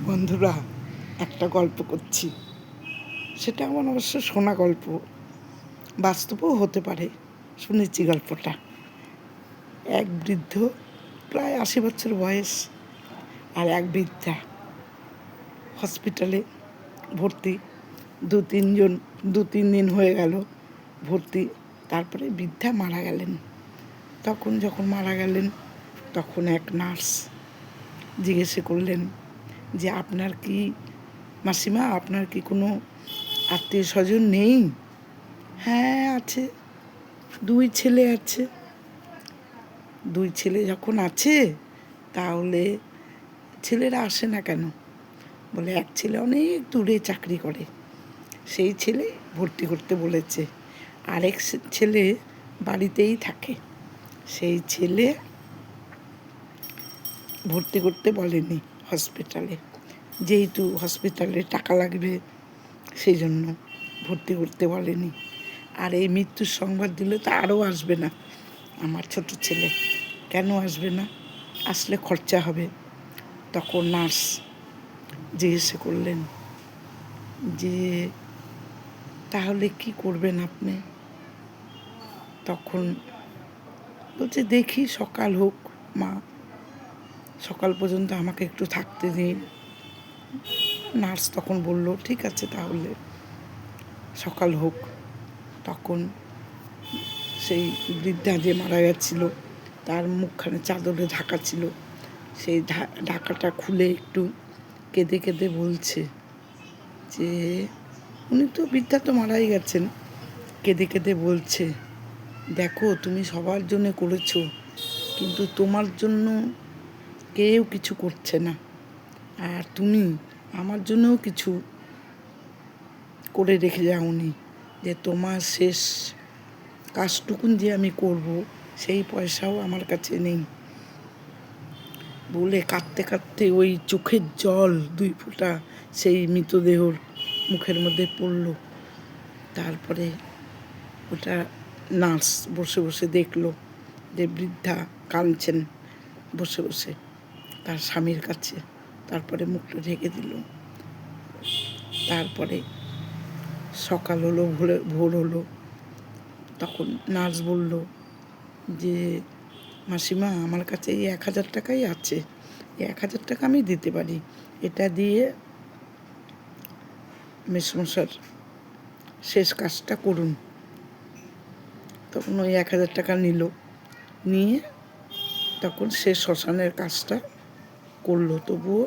বন্ধুরা, একটা গল্প করছি। সেটা আমার অবশ্য শোনা গল্প, বাস্তবও হতে পারে। শুনেছি গল্পটা। এক বৃদ্ধ, প্রায় 80 বছর বয়স, আর এক বৃদ্ধা হসপিটালে ভর্তি। দু তিন দিন হয়ে গেল ভর্তি। তারপরে বৃদ্ধা মারা গেলেন। যখন মারা গেলেন, তখন এক নার্স জিজ্ঞেস করলেন যে, আপনার কি মাসিমা, আপনার কি কোনো আত্মীয় স্বজন নেই? হ্যাঁ, আছে, 2 ছেলে আছে। 2 ছেলে যখন আছে, তাহলে ছেলেরা আসে না কেন? বলে, এক ছেলে অনেক দূরে চাকরি করে, সেই ছেলে ভর্তি করতে বলেছে। আরেক ছেলে বাড়িতেই থাকে, সেই ছেলে ভর্তি করতে বলেনি হসপিটালে। যেহেতু হসপিটালে টাকা লাগবে, সেই জন্য ভর্তি করতে বলেনি। আর এই মৃত্যুর সংবাদ দিলে তো আরও আসবে না আমার ছোট ছেলে। কেন আসবে না? আসলে খরচা হবে। তখন নার্স জিজ্ঞেস করলেন যে, তাহলে কি করবেন আপনি? তখন বলছে, দেখি সকাল হোক মা, সকাল পর্যন্ত আমাকে একটু থাকতে দিন। নার্স তখন বলল, ঠিক আছে, তাহলে সকাল হোক। তখন সেই বৃদ্ধা যে মারা গেছিল, তার মুখখানে চাদরে ঢাকা ছিল, সেই ঢাকাটা খুলে একটু কেঁদে কেঁদে বলছে যে, উনি তো বৃদ্ধা তো মারাই গেছেন। কেঁদে কেঁদে বলছে, দেখো, তুমি সবার জন্য করেছো, কিন্তু তোমার জন্য কেউ কিছু করছে না। আর তুমি আমার জন্যও কিছু করে রেখে যাওনি, যে তোমার শেষ কাজটুকুন যে আমি করব, সেই পয়সাও আমার কাছে নেই। বলে কাঁদতে কাঁদতে ওই চোখের জল 2 ফোঁটা সেই মৃতদেহর মুখের মধ্যে পড়ল। তারপরে ওটা নার্স বসে বসে দেখলো যে বৃদ্ধা কাঁদছেন বসে বসে তার স্বামীর কাছে। তারপরে মুখটা ঢেকে দিল। তারপরে সকাল হলো, ভোর হলো। তখন নার্স বলল যে, মাসিমা, আমার কাছে এই 1000 টাকাই আছে, এই 1000 টাকা আমি দিতে পারি, এটা দিয়ে মেসমশার শেষ কাজটা করুন। তখন ওই 1000 টাকা নিয়ে তখন সে শ্মশানের কাজটা করলো। তবুও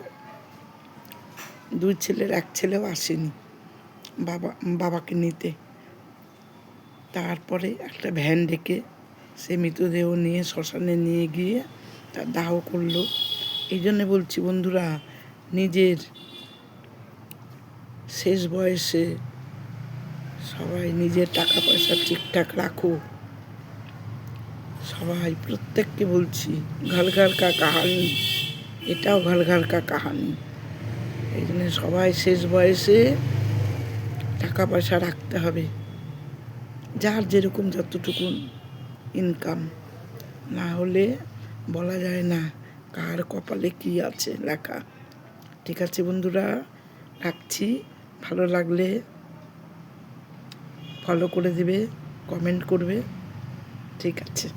2 ছেলের 1 ছেলেও আসেনি বাবাকে নিতে। তারপরে একটা ভ্যান ডেকে সে মৃতদেহ নিয়ে শ্মশানে নিয়ে গিয়ে তার দাহ করলো। এই জন্যে বলছি বন্ধুরা, নিজের শেষ বয়সে সবাই নিজের টাকা পয়সা ঠিকঠাক রাখো। সবাই, প্রত্যেককে বলছি, ঘর ঘর কা কাহানি, এটাও ঘর ঘর কা কাহানি। এই জন্য সবাই শেষ বয়সে টাকা পয়সা রাখতে হবে, যার যেরকম যতটুকুন ইনকাম। না হলে বলা যায় না কার কপালে কি আছে লেখা। ঠিক আছে বন্ধুরা, রাখছি। ভালো লাগলে ফলো করে দেবে, কমেন্ট করবে। ঠিক আছে।